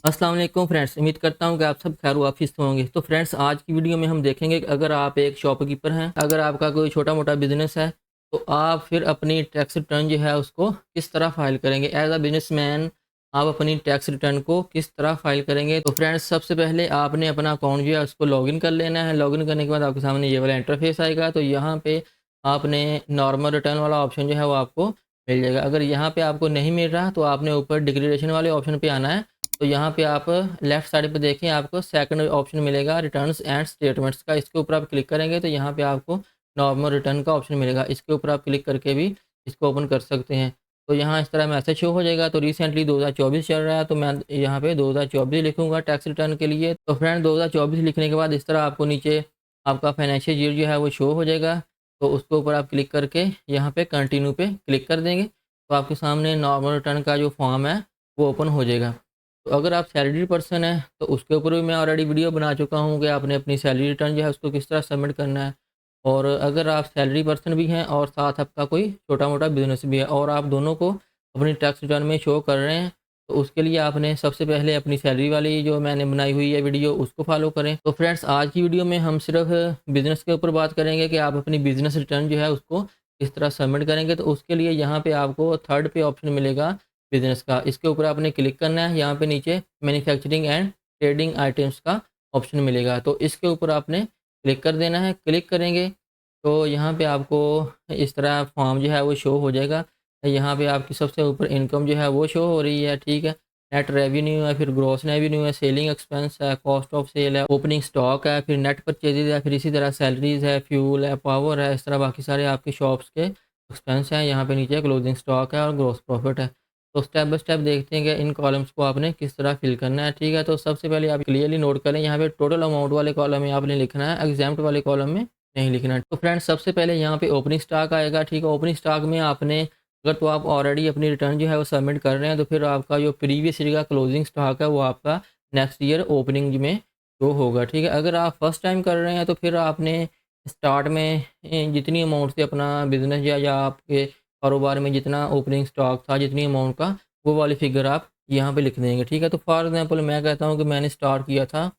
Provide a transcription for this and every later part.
अस्सलाम वालेकुम फ्रेंड्स, उम्मीद करता हूँ कि आप सब खैर वाफिस होंगे। तो फ्रेंड्स, आज की वीडियो में हम देखेंगे कि अगर आप एक शॉपकीपर हैं, अगर आपका कोई छोटा मोटा बिजनेस है, तो आप फिर अपनी टैक्स रिटर्न जो है उसको किस तरह फाइल करेंगे। एज अ बिजनेसमैन आप अपनी टैक्स रिटर्न को किस तरह फाइल करेंगे। तो फ्रेंड्स, सबसे पहले आपने अपना अकाउंट जो है उसको लॉगिन कर लेना है। लॉगिन करने के बाद आपके सामने ये वाला इंटरफेस आएगा, तो यहाँ पे आपने नॉर्मल रिटर्न वाला ऑप्शन जो है वो आपको मिल जाएगा। अगर यहाँ पे आपको नहीं मिल रहा तो आपने ऊपर डिक्लेरेशन वाले ऑप्शन पे आना है। तो यहाँ पे आप लेफ्ट साइड पे देखें, आपको सेकंड ऑप्शन मिलेगा रिटर्न्स एंड स्टेटमेंट्स का। इसके ऊपर आप क्लिक करेंगे तो यहाँ पे आपको नॉर्मल रिटर्न का ऑप्शन मिलेगा। इसके ऊपर आप क्लिक करके भी इसको ओपन कर सकते हैं। तो यहाँ इस तरह मैसेज शो हो जाएगा। तो रिसेंटली 2024 चल रहा है, तो मैं यहाँ पे 2024 लिखूंगा टैक्स रिटर्न के लिए। तो फ्रेंड, 2024 लिखने के बाद इस तरह आपको नीचे आपका फाइनेंशियल ईयर जो है वो शो हो जाएगा। तो उसके ऊपर आप क्लिक करके यहाँ पे कंटिन्यू पे क्लिक कर देंगे, तो आपके सामने नॉर्मल रिटर्न का जो फॉर्म है वो ओपन हो जाएगा। तो अगर आप सैलरी पर्सन हैं तो उसके ऊपर भी मैं ऑलरेडी वीडियो बना चुका हूँ कि आपने अपनी सैलरी रिटर्न जो है उसको किस तरह सबमिट करना है। और अगर आप सैलरी पर्सन भी हैं और साथ आपका कोई छोटा मोटा बिजनेस भी है और आप दोनों को अपनी टैक्स रिटर्न में शो कर रहे हैं, तो उसके लिए आपने सबसे पहले अपनी सैलरी वाली जो मैंने बनाई हुई है वीडियो उसको फॉलो करें। तो फ्रेंड्स, आज की वीडियो में हम सिर्फ बिज़नेस के ऊपर बात करेंगे कि आप अपनी बिज़नेस रिटर्न जो है उसको किस तरह सबमिट करेंगे। तो उसके लिए यहाँ पे आपको थर्ड पे ऑप्शन मिलेगा बिज़नेस का। इसके ऊपर आपने क्लिक करना है। यहाँ पे नीचे मैन्युफैक्चरिंग एंड ट्रेडिंग आइटम्स का ऑप्शन मिलेगा, तो इसके ऊपर आपने क्लिक कर देना है। क्लिक करेंगे तो यहाँ पे आपको इस तरह फॉर्म जो है वो शो हो जाएगा। यहाँ पे आपकी सबसे ऊपर इनकम जो है वो शो हो रही है, ठीक है। नेट रेवेन्यू है, फिर ग्रॉस रेवेन्यू है, सेलिंग एक्सपेंस है, कॉस्ट ऑफ सेल है, ओपनिंग स्टॉक है, फिर नेट परचेजेज है, फिर इसी तरह सैलरीज है, फ्यूल है, पावर है, इस तरह बाकी सारे आपके शॉप्स के एक्सपेंस हैं। यहाँ पे नीचे क्लोजिंग स्टॉक है और ग्रॉस प्रॉफिट है। तो स्टेप बाय स्टेप देखते हैं कि इन कॉलम्स को आपने किस तरह फिल करना है, ठीक है। तो सबसे पहले आप क्लियरली नोट करें, यहाँ पे टोटल अमाउंट वाले कॉलम में आपने लिखना है, एग्जाम्प्ट वाले कॉलम में नहीं लिखना है। तो फ्रेंड्स, सबसे पहले यहाँ पे ओपनिंग स्टॉक आएगा, ठीक है। ओपनिंग स्टॉक में आपने अगर तो आप ऑलरेडी अपनी रिटर्न जो है वो सबमिट कर रहे हैं, तो फिर आपका जो प्रीवियस ईयर का क्लोजिंग स्टॉक है वो आपका नेक्स्ट ईयर ओपनिंग में शो होगा, ठीक है। अगर आप फर्स्ट टाइम कर रहे हैं तो फिर आपने स्टार्ट में जितनी अमाउंट से अपना बिजनेस या आपके कारोबार में जितना ओपनिंग स्टॉक था, जितनी अमाउंट का, वो वाली फिगर आप यहाँ पे लिख देंगे, ठीक है। तो फॉर एग्जांपल मैं कहता हूँ कि मैंने स्टार्ट किया था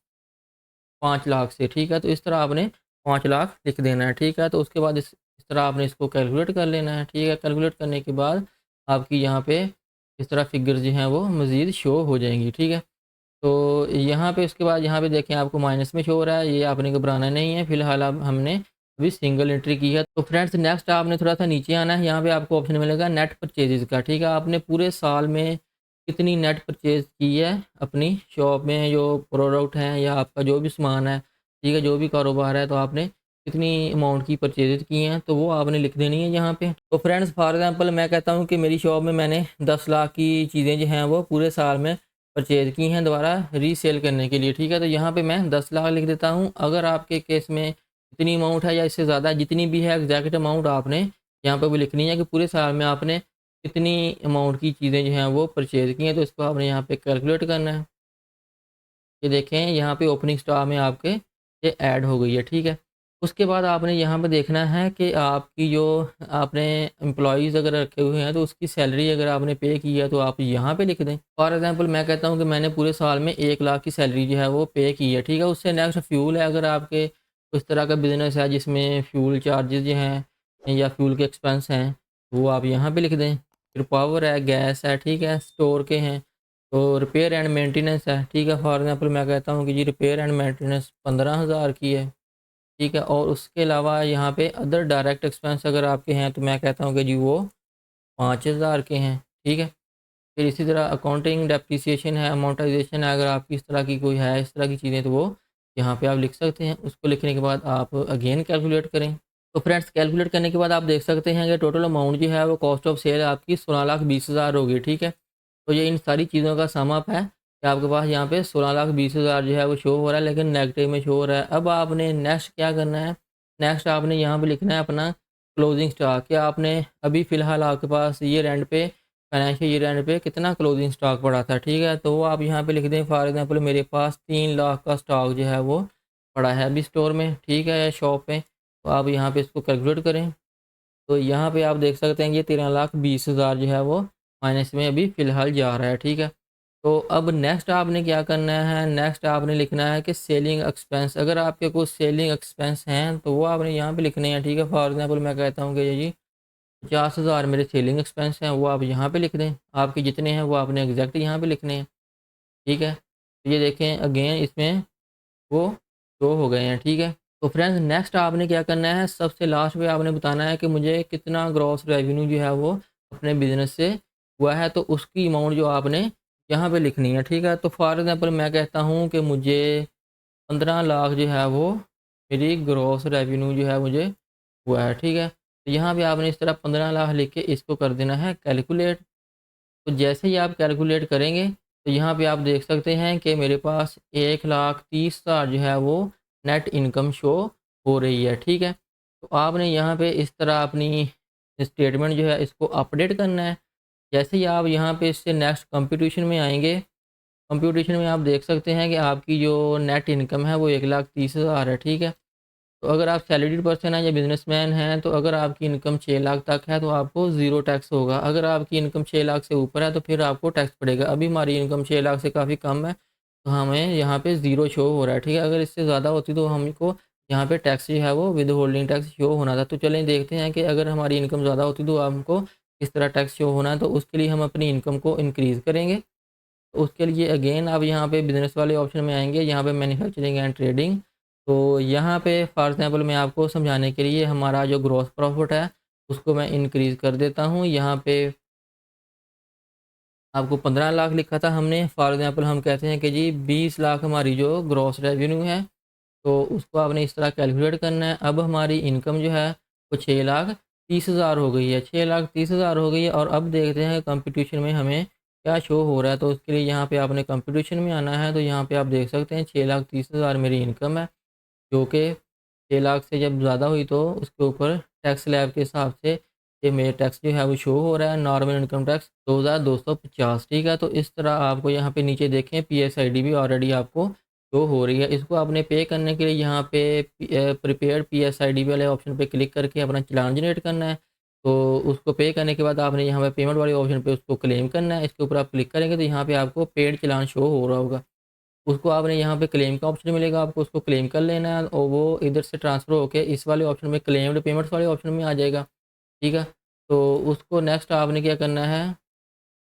5 लाख से, ठीक है। तो इस तरह आपने 5 लाख लिख देना है, ठीक है। तो उसके बाद इस तरह आपने इसको कैलकुलेट कर लेना है, ठीक है। कैलकुलेट करने के बाद आपकी यहाँ पे इस तरह फिगर जो हैं वो मज़ीद शो हो जाएंगी, ठीक है। तो यहाँ पे उसके बाद यहाँ पे देखें आपको माइनस में शो हो रहा है, ये आपने घबराना नहीं है। फिलहाल अब हमने अभी सिंगल एंट्री की है। तो फ्रेंड्स, नेक्स्ट आपने थोड़ा सा नीचे आना है। यहाँ पे आपको ऑप्शन मिलेगा नेट परचेजेस का, ठीक है। आपने पूरे साल में कितनी नेट परचेज की है अपनी शॉप में, जो प्रोडक्ट हैं या आपका जो भी सामान है, ठीक है, जो भी कारोबार है, तो आपने कितनी अमाउंट की परचेजेज की हैं, तो वो आपने लिख देनी है यहाँ पे। तो फ्रेंड्स, फॉर एग्जांपल मैं कहता हूँ कि मेरी शॉप में मैंने 10 लाख की चीज़ें जो हैं वो पूरे साल में परचेज़ की हैं दोबारा रीसेल करने के लिए, ठीक है। तो यहाँ पे मैं 10 लाख लिख देता हूँ। अगर आपके केस में इतनी अमाउंट है या इससे ज़्यादा, जितनी भी है एग्जैक्ट अमाउंट आपने यहाँ पे भी लिखनी है कि पूरे साल में आपने कितनी अमाउंट की चीज़ें जो हैं वो परचेज़ की हैं। तो इसको आपने यहाँ पे कैलकुलेट करना है। ये देखें यहाँ पे ओपनिंग स्टॉक में आपके ये ऐड हो गई है, ठीक है। उसके बाद आपने यहाँ पे देखना है कि आपकी जो आपने एम्प्लॉइज़ अगर रखे हुए हैं तो उसकी सैलरी अगर आपने पे की है तो आप यहाँ पे लिख दें। फॉर एग्जांपल मैं कहता हूँ कि मैंने पूरे साल में 1 लाख की सैलरी जो है वो पे की है, ठीक है। उससे नेक्स्ट फ्यूल है, अगर आपके उस तरह का बिज़नेस है जिसमें फ्यूल चार्जेज़ जो हैं या फ्यूल के एक्सपेंस हैं, वो आप यहाँ पे लिख दें। फिर पावर है, गैस है, ठीक है, स्टोर के हैं। तो रिपेयर एंड मेंटेनेंस है, ठीक है। फॉर एग्जांपल मैं कहता हूँ कि जी रिपेयर एंड मेंटेनेंस 15,000 की है, ठीक है। और उसके अलावा यहाँ पे अदर डायरेक्ट एक्सपेंस अगर आपके हैं तो मैं कहता हूँ कि जी वो 5,000 के हैं, ठीक है। फिर इसी तरह अकाउंटिंग डेप्रिसिएशन है, अमोर्टाइजेशन है, अगर आपकी इस तरह की कोई है इस तरह की चीज़ें, तो वो यहाँ पे आप लिख सकते हैं। उसको लिखने के बाद आप अगेन कैलकुलेट करें। तो फ्रेंड्स, कैलकुलेट करने के बाद आप देख सकते हैं कि टोटल अमाउंट जो है वो कॉस्ट ऑफ सेल आपकी 16,20,000 होगी, ठीक है। तो ये इन सारी चीज़ों का सम अप है कि आपके पास यहाँ पे 16,20,000 जो है वो शो हो रहा है, लेकिन नेगेटिव में शो हो रहा है। अब आपने नेक्स्ट क्या करना है, नेक्स्ट आपने यहाँ पे लिखना है अपना क्लोजिंग स्टॉक। क्या आपने अभी फ़िलहाल आपके पास ईयर एंड पे, फाइनेंशियल ईयर एंड पे कितना क्लोजिंग स्टॉक पड़ा था, ठीक है। तो वो आप यहाँ पे लिख दें। फॉर एग्जांपल मेरे पास 3 लाख का स्टॉक जो है वो पड़ा है अभी स्टोर में, ठीक है, या शॉप में। तो आप यहाँ पे इसको कैलकुलेट करें। तो यहाँ पे आप देख सकते हैं ये 13,20,000 जो है वो माइनस में अभी फ़िलहाल जा रहा है, ठीक है। तो अब नेक्स्ट आपने क्या करना है, नेक्स्ट आपने लिखना है कि सेलिंग एक्सपेंस। अगर आपके कुछ सेलिंग एक्सपेंस हैं तो वो आपने यहाँ पे लिखने हैं, ठीक है। फॉर एग्जांपल मैं कहता हूँ कि ये जी 50,000 मेरे सेलिंग एक्सपेंस हैं, वो आप यहाँ पे लिख दें। आपके जितने हैं वो आपने एग्जैक्ट यहाँ पे लिखने हैं, ठीक है। तो ये देखें अगेन इसमें वो शो हो गए हैं, ठीक है। तो फ्रेंड्स नेक्स्ट आपने क्या करना है, सबसे लास्ट में आपने बताना है कि मुझे कितना ग्रॉस रेवेन्यू जो है वो अपने बिज़नेस से हुआ है, तो उसकी अमाउंट जो आपने यहाँ पे लिखनी है, ठीक है। तो फॉर एग्जांपल मैं कहता हूँ कि मुझे 15 लाख जो है वो मेरी ग्रॉस रेवेन्यू जो है मुझे हुआ है, ठीक है। तो यहाँ पे आपने इस तरह 15 लाख लिख के इसको कर देना है कैलकुलेट। तो जैसे ही आप कैलकुलेट करेंगे तो यहाँ पे आप देख सकते हैं कि मेरे पास 1,30,000 जो है वो नेट इनकम शो हो रही है, ठीक है। तो आपने यहाँ पे इस तरह अपनी स्टेटमेंट जो है इसको अपडेट करना है। जैसे ही आप यहाँ पे इससे नेक्स्ट कंप्यूटेशन में आएंगे, कंप्यूटेशन में आप देख सकते हैं कि आपकी जो नेट इनकम है वो 1,30,000 है, ठीक है। तो अगर आप सैलरीड पर्सन हैं या बिजनेसमैन हैं, तो अगर आपकी इनकम 6 लाख तक है तो आपको ज़ीरो टैक्स होगा। अगर आपकी इनकम 6 लाख से ऊपर है तो फिर आपको टैक्स पड़ेगा। अभी हमारी इनकम 6 लाख से काफ़ी कम है, तो हमें यहाँ पे ज़ीरो शो हो रहा है, ठीक है। अगर इससे ज़्यादा होती तो हमको यहाँ पे टैक्स जो है वो विद होल्डिंग टैक्स शो होना था। तो चलें देखते हैं कि अगर हमारी इनकम ज़्यादा होती तो हमको किस तरह टैक्स शो होना है। तो उसके लिए हम अपनी इनकम को इंक्रीज़ करेंगे। तो उसके लिए अगेन आप यहाँ पे बिज़नेस वाले ऑप्शन में आएँगे, यहाँ पे मैन्युफैक्चरिंग एंड ट्रेडिंग। तो यहाँ पे फॉर एग्ज़ाम्पल मैं आपको समझाने के लिए हमारा जो ग्रॉस प्रॉफिट है, उसको मैं इंक्रीज़ कर देता हूँ। यहाँ पे आपको 15 लाख लिखा था हमने, फॉर एग्ज़ाम्पल हम कहते हैं कि जी 20 लाख हमारी जो ग्रॉस रेवेन्यू है, तो उसको आपने इस तरह कैलकुलेट करना है। अब हमारी इनकम जो है वो 6,30,000 हो गई है, 6,30,000 हो गई है। और अब देखते हैं कंपटीशन में हमें क्या शो हो रहा है। तो उसके लिए यहाँ पे आपने कंपटीशन में आना है। तो यहाँ पे आप देख सकते हैं 6,30,000 मेरी इनकम है, जो कि 6 लाख से जब ज़्यादा हुई तो उसके ऊपर टैक्स स्लैब के हिसाब से ये मेरा टैक्स जो है वो शो हो रहा है, नॉर्मल इनकम टैक्स 2,250, ठीक है। तो इस तरह आपको यहाँ पे नीचे देखें PSID भी ऑलरेडी आपको शो हो रही है। इसको आपने पे करने के लिए यहाँ पे प्रिपेयर्ड PSID वाले ऑप्शन पे क्लिक करके अपना चालान जनरेट करना है। तो उसको पे करने के बाद आपने यहाँ पे पेमेंट वाले ऑप्शन पे उसको क्लेम करना है। इसके ऊपर आप क्लिक करेंगे तो यहाँ पे आपको पेड चालान शो हो रहा होगा। उसको आपने यहाँ पे क्लेम का ऑप्शन मिलेगा, आपको उसको क्लेम कर लेना है और वो इधर से ट्रांसफ़र होके इस वाले ऑप्शन में क्लेम्ड पेमेंट्स वाले ऑप्शन में आ जाएगा, ठीक है। तो उसको नेक्स्ट आपने क्या करना है,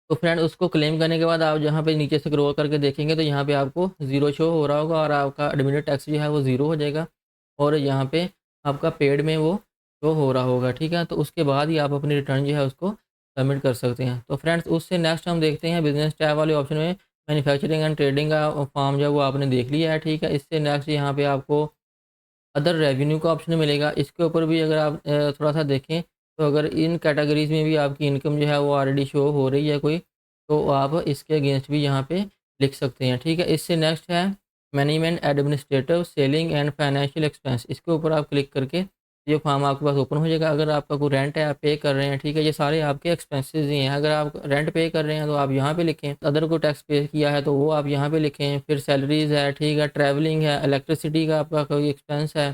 तो फ्रेंड उसको क्लेम करने के बाद आप जहाँ पे नीचे स्क्रॉल करके देखेंगे तो यहाँ पे आपको ज़ीरो शो हो रहा होगा और आपका एडमिन टैक्स जो है वो ज़ीरो हो जाएगा और यहाँ पे आपका पेड में वो शो हो रहा होगा, ठीक है। तो उसके बाद ही आप अपनी रिटर्न जो है उसको सबमिट कर सकते हैं। तो फ्रेंड्स उससे नेक्स्ट हम देखते हैं बिज़नेस टैब वाले ऑप्शन में मैन्युफैक्चरिंग एंड ट्रेडिंग का फॉर्म जो है वो आपने देख लिया है, ठीक है। इससे नेक्स्ट यहाँ पे आपको अदर रेवेन्यू का ऑप्शन मिलेगा। इसके ऊपर भी अगर आप थोड़ा-सा देखें, तो अगर इन कैटेगरीज़ में भी आपकी इनकम जो है वो ऑलरेडी शो हो रही है कोई, तो आप इसके अगेंस्ट भी यहाँ पे लिख सकते हैं, ठीक है। इससे नेक्स्ट है management administrative selling and financial expense. इसके ऊपर आप क्लिक करके ये फॉर्म आपके पास ओपन हो जाएगा। अगर आपका कोई रेंट है, आप पे कर रहे हैं, ठीक है, ये सारे आपके एक्सपेंसेस ही हैं। अगर आप रेंट पे कर रहे हैं तो आप यहाँ पे लिखें, अदर को टैक्स पे किया है तो वो आप यहाँ पे लिखें। फिर सैलरीज़ है, ठीक है, ट्रैवलिंग है, इलेक्ट्रिसिटी का आपका कोई एक्सपेंस है,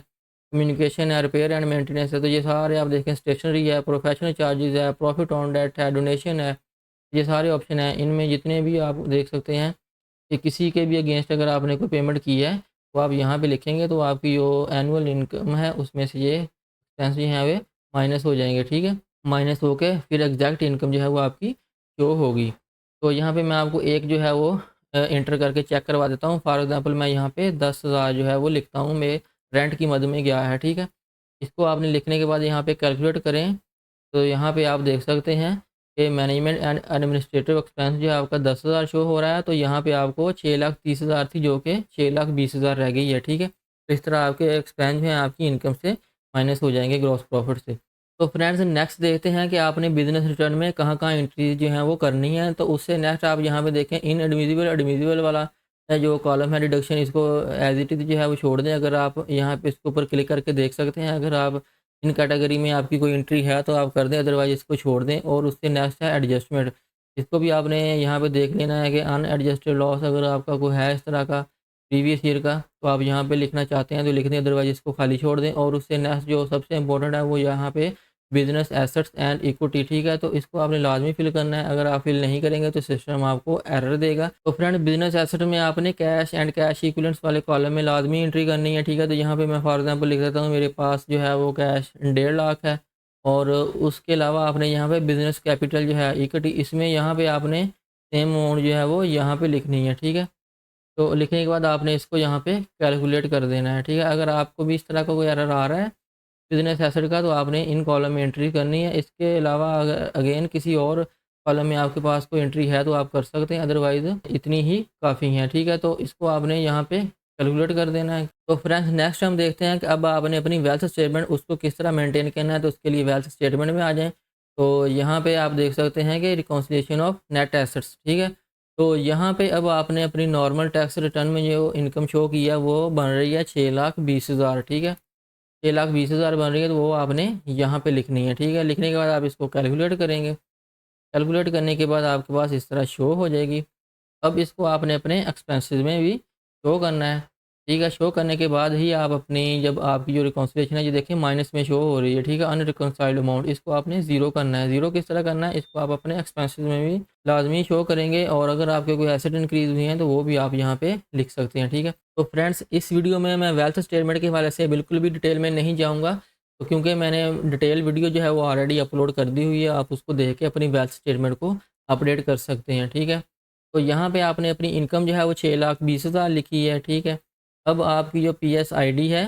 कम्युनिकेशन है, रिपेयर एंड मेंटेनेंस है, तो ये सारे आप देखें, स्टेशनरी है, प्रोफेशनल चार्जेज़ है, प्रॉफिट ऑन डेट है, डोनेशन है, ये सारे ऑप्शन हैं। इनमें जितने भी आप देख सकते हैं कि किसी के भी अगेंस्ट अगर आपने कोई पेमेंट की है, तो आप यहाँ पे लिखेंगे तो आपकी जो एनुअल इनकम है उसमें से ये एक्सपेंस जो हैं वे माइनस हो जाएँगे, ठीक है। माइनस होके फिर एग्जैक्ट इनकम जो है वो आपकी शो होगी। तो यहाँ पे मैं आपको एक जो है वो एंटर करके चेक करवा देता हूँ। फॉर एग्ज़ाम्पल मैं यहाँ पे 10,000 जो है वो लिखता हूँ, मेरे रेंट की मद में गया है, ठीक है। इसको आपने लिखने के बाद यहाँ पे कैलकुलेट करें, तो यहाँ पे आप देख सकते हैं कि मैनेजमेंट एंड एडमिनिस्ट्रेटिव एक्सपेंस जो है आपका 10,000 शो हो रहा है, तो यहाँ पे आपको 6,30,000 थी जो कि 6,20,000 रह गई है, ठीक है। तो इस तरह आपके एक्सपेंस जो हैं आपकी इनकम से माइनस हो जाएँगे ग्रॉस प्रॉफिट से। तो फ्रेंड्स नेक्स्ट देखते हैं कि आपने बिज़नेस रिटर्न में कहाँ-कहाँ एंट्री जो है वो करनी है। तो उससे नेक्स्ट आप यहाँ पे देखें इनएडमिसिबल, एडमिसिबल वाला जो कॉलम है डिडक्शन, इसको एज़ इट इज़ जो है वो छोड़ दें। अगर आप यहाँ पे इसके ऊपर क्लिक करके देख सकते हैं, अगर आप इन कैटेगरी में आपकी कोई एंट्री है तो आप कर दें, अदरवाइज़ इसको छोड़ दें। और उससे नेक्स्ट है एडजस्टमेंट, इसको भी आपने यहाँ पे देख लेना है कि अनएडजस्टेड लॉस अगर आपका कोई है इस तरह का प्रीवियस ईयर का, तो आप यहाँ पे लिखना चाहते हैं तो लिख दें, अदरवाइज़ इसको खाली छोड़ दें। और उससे नेक्स्ट जो सबसे इम्पोर्टेंट है वो यहाँ पे बिजनेस एसेट्स एंड इक्विटी, ठीक है। तो इसको आपने लाजमी फिल करना है, अगर आप फिल नहीं करेंगे तो सिस्टम आपको एरर देगा। तो फ्रेंड बिजनेस एसेट में आपने कैश एंड कैश इक्विवेलेंट्स वाले कॉलम में लाजमी एंट्री करनी है, ठीक है। तो यहाँ पे मैं फॉर एग्जांपल लिख देता हूँ मेरे पास जो है वो कैश 1.5 लाख है, और उसके अलावा आपने यहाँ पे बिजनेस कैपिटल जो है इक्विटी, इसमें यहाँ पे आपने सेम अमाउंट जो है वो यहाँ पे लिखनी है, ठीक है। तो लिखने के बाद आपने इसको यहाँ पे कैलकुलेट कर देना है, ठीक है। अगर आपको भी इस तरह का कोई एरर आ रहा है बिजनेस एसेट का, तो आपने इन कॉलम में एंट्री करनी है। इसके अलावा अगर अगेन किसी और कॉलम में आपके पास कोई एंट्री है तो आप कर सकते हैं, अदरवाइज़ इतनी ही काफ़ी है, ठीक है। तो इसको आपने यहाँ पे कैलकुलेट कर देना है। तो फ्रेंड्स नेक्स्ट हम देखते हैं कि अब आपने अपनी वेल्थ स्टेटमेंट उसको किस तरह मेंटेन करना है। तो उसके लिए वेल्थ स्टेटमेंट में आ जाएँ। तो यहाँ पे आप देख सकते हैं कि रिकॉन्सिलिएशन ऑफ नेट एसेट्स, ठीक है। तो यहाँ पे अब आपने अपनी नॉर्मल टैक्स रिटर्न में जो इनकम शो किया वो बन रही है 6,20,000, ठीक है। 6,20,000 बन रही है, तो वो आपने यहाँ पे लिखनी है, ठीक है। लिखने के बाद आप इसको कैलकुलेट करेंगे। कैलकुलेट करने के बाद आपके पास इस तरह शो हो जाएगी। अब इसको आपने अपने एक्सपेंसेस में भी शो करना है, ठीक है। शो करने के बाद ही आप अपनी जब आपकी जो रिकॉन्सिलिएशन है ये देखिए माइनस में शो हो रही है, ठीक है, अनरिकॉन्साइल्ड अमाउंट, इसको आपने ज़ीरो करना है। ज़ीरो किस तरह करना है, इसको आप अपने एक्सपेंसेस में भी लाजमी शो करेंगे, और अगर आपके कोई एसेट इंक्रीज़ हुई हैं तो वो भी आप यहाँ पे लिख सकते हैं, ठीक है। तो फ्रेंड्स इस वीडियो में मैं वेल्थ स्टेटमेंट के हवाले से बिल्कुल भी डिटेल में नहीं जाऊँगा, तो क्योंकि मैंने डिटेल वीडियो जो है वो ऑलरेडी अपलोड कर दी हुई है, आप उसको देख के अपनी वेल्थ स्टेटमेंट को अपडेट कर सकते हैं, ठीक है। तो यहाँ पे आपने अपनी इनकम जो है वो 6,20,000 लिखी है, ठीक है। अब आपकी जो PSID है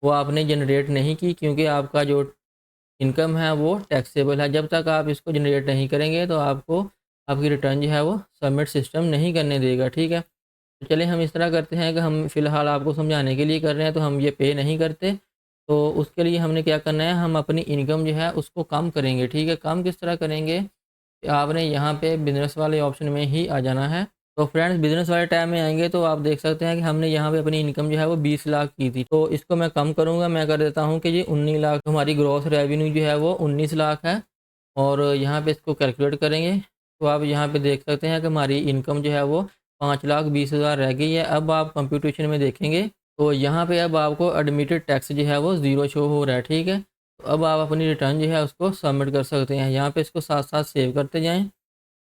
वो आपने जनरेट नहीं की, क्योंकि आपका जो इनकम है वो टैक्सेबल है। जब तक आप इसको जनरेट नहीं करेंगे तो आपको आपकी रिटर्न जो है वो सबमिट सिस्टम नहीं करने देगा, ठीक है। तो चलिए हम इस तरह करते हैं कि हम फ़िलहाल आपको समझाने के लिए कर रहे हैं, तो हम ये पे नहीं करते। तो उसके लिए हमने क्या करना है, हम अपनी इनकम जो है उसको कम करेंगे, ठीक है। कम किस तरह करेंगे, आपने यहाँ पे बिज़नेस वाले ऑप्शन में ही आ जाना है। तो फ्रेंड्स बिज़नेस वाले टैब में आएँगे तो आप देख सकते हैं कि हमने यहाँ पे अपनी इनकम जो है वो 20 लाख की थी। तो इसको मैं कम करूँगा, मैं कर देता हूँ कि जी 19 लाख। हमारी ग्रॉस रेवेन्यू जो है वो 19 लाख है, और यहाँ पे इसको कैलकुलेट करेंगे तो आप यहाँ पे देख सकते हैं कि हमारी इनकम जो है वो 5,20,000 रह गई है। अब आप कंप्यूटेशन में देखेंगे तो यहाँ पे अब आपको एडमिटेड टैक्स जो है वो 0 शो हो रहा है, ठीक है। तो अब आप अपनी रिटर्न जो है उसको सबमिट कर सकते हैं। यहाँ पे इसको साथ साथ सेव करते जाएँ।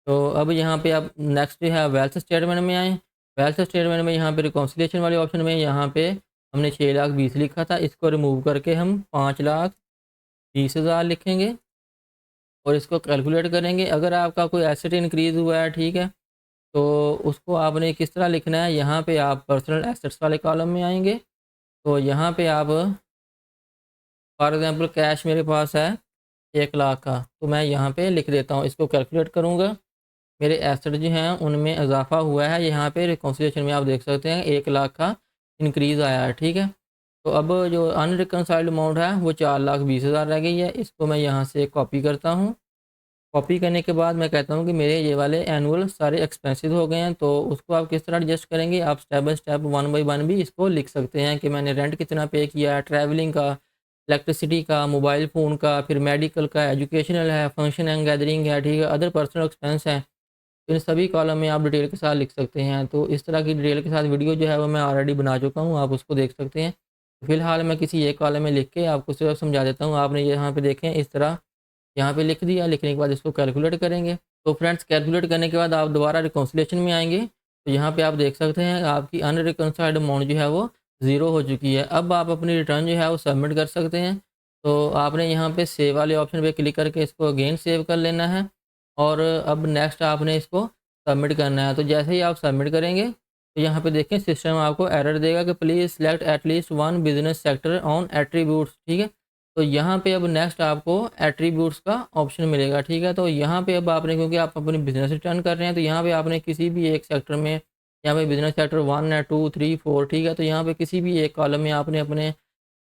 तो अब यहाँ पे आप नेक्स्ट जो है वेल्थ स्टेटमेंट में आएँ। वेल्थ स्टेटमेंट में यहाँ पे रिकॉन्सिलिएशन वाले ऑप्शन में यहाँ पे हमने 6,20,000 लिखा था, इसको रिमूव करके हम 5,20,000 लिखेंगे और इसको कैलकुलेट करेंगे। अगर आपका कोई एसेट इंक्रीज़ हुआ है, ठीक है, तो उसको आपने किस तरह लिखना है, यहाँ पे आप पर्सनल एसेट्स वाले कॉलम में आएँगे। तो यहाँ पे आप फॉर एग्ज़ाम्पल कैश मेरे पास है 1 लाख का, तो मैं यहाँ पे लिख देता हूँ, इसको कैलकुलेट करूँगा। मेरे एसेट जो हैं उनमें इजाफ़ा हुआ है, यहाँ पे रिकॉन्सिलिएशन में आप देख सकते हैं 1 लाख का इंक्रीज़ आया है, ठीक है। तो अब जो अनरिकंसाइल्ड अमाउंट है वो 4,20,000 रह गई है, इसको मैं यहाँ से कॉपी करता हूँ। कॉपी करने के बाद मैं कहता हूँ कि मेरे ये वाले एनुअल सारे एक्सपेंसेस हो गए हैं, तो उसको आप किस तरह एडजस्ट करेंगे, आप स्टेप बाय स्टेप 1 बाय 1 भी इसको लिख सकते हैं कि मैंने रेंट कितना पे किया है, ट्रैवलिंग का, इलेक्ट्रिसिटी का, मोबाइल फ़ोन का, फिर मेडिकल का, एजुकेशनल है, फंक्शन एंड गैदरिंग है, ठीक है, अदर पर्सनल एक्सपेंस है। इन सभी कॉलम में आप डिटेल के साथ लिख सकते हैं। तो इस तरह की डिटेल के साथ वीडियो जो है वो मैं ऑलरेडी बना चुका हूँ, आप उसको देख सकते हैं। फ़िलहाल मैं किसी एक कॉलम में लिख के आपको सिर्फ समझा देता हूँ। आपने यहाँ पे देखें इस तरह यहाँ पे लिख दिया, लिखने के बाद इसको कैलकुलेट करेंगे। तो फ्रेंड्स कैलकुलेट करने के बाद आप दोबारा रिकॉन्सिलिएशन में आएँगे, तो यहाँ पे आप देख सकते हैं आपकी अनरिकंसाइल्ड अमाउंट जो है वो 0 हो चुकी है। अब आप अपनी रिटर्न जो है वो सबमिट कर सकते हैं। तो आपने यहाँ पे सेव वाले ऑप्शन पे क्लिक करके इसको अगेन सेव कर लेना है, और अब नेक्स्ट आपने इसको सबमिट करना है। तो जैसे ही आप सबमिट करेंगे तो यहाँ पे देखें सिस्टम आपको एरर देगा कि please select at least one business sector on attributes, ठीक है। तो यहाँ पे अब नेक्स्ट आपको एट्रीब्यूट्स का ऑप्शन मिलेगा, ठीक है। तो यहाँ पे अब आपने, क्योंकि आप अपनी बिजनेस रिटर्न कर रहे हैं, तो यहाँ पे आपने किसी भी एक सेक्टर में, यहाँ पे बिजनेस सेक्टर 1 है, 2, 3, 4, ठीक है। तो यहाँ पे किसी भी एक कॉलम में आपने अपने,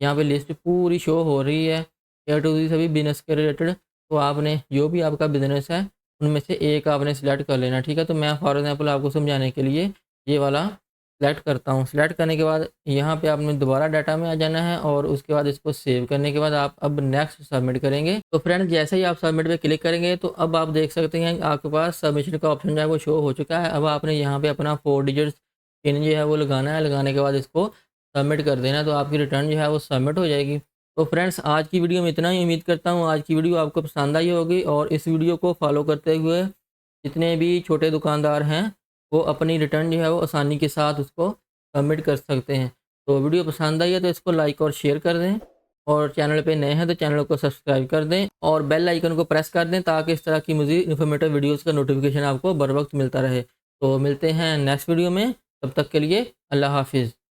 यहाँ पे लिस्ट पूरी शो हो रही है ए टू ज़ेड सभी बिजनेस के रिलेटेड। तो आपने जो भी आपका बिजनेस है उनमें से एक आपने सेलेक्ट कर लेना, ठीक है। तो मैं फॉर एग्जांपल आपको समझाने के लिए ये वाला सेलेक्ट करता हूँ। सेलेक्ट करने के बाद यहाँ पे आपने दोबारा डाटा में आ जाना है, और उसके बाद इसको सेव करने के बाद आप अब नेक्स्ट सबमिट करेंगे। तो फ्रेंड्स जैसे ही आप सबमिट पे क्लिक करेंगे तो अब आप देख सकते हैं कि आपके पास सबमिशन का ऑप्शन जो है वो शो हो चुका है। अब आपने यहाँ पे अपना 4 डिजिट्स पिन जो है वो लगाना है, लगाने के बाद इसको सबमिट कर देना, तो आपकी रिटर्न जो है वो सबमिट हो जाएगी। तो फ्रेंड्स आज की वीडियो में इतना ही। उम्मीद करता हूँ आज की वीडियो आपको पसंद आई होगी और इस वीडियो को फॉलो करते हुए जितने भी छोटे दुकानदार हैं वो अपनी रिटर्न जो है वो आसानी के साथ उसको सबमिट कर सकते हैं। तो वीडियो पसंद आई है तो इसको लाइक और शेयर कर दें, और चैनल पे नए हैं तो चैनल को सब्सक्राइब कर दें और बेल आइकन को प्रेस कर दें ताकि इस तरह की मज़ीद इन्फॉर्मेटिव वीडियोज़ का नोटिफिकेशन आपको बर वक्त मिलता रहे। तो मिलते हैं नेक्स्ट वीडियो में, तब तक के लिए अल्लाह हाफिज़।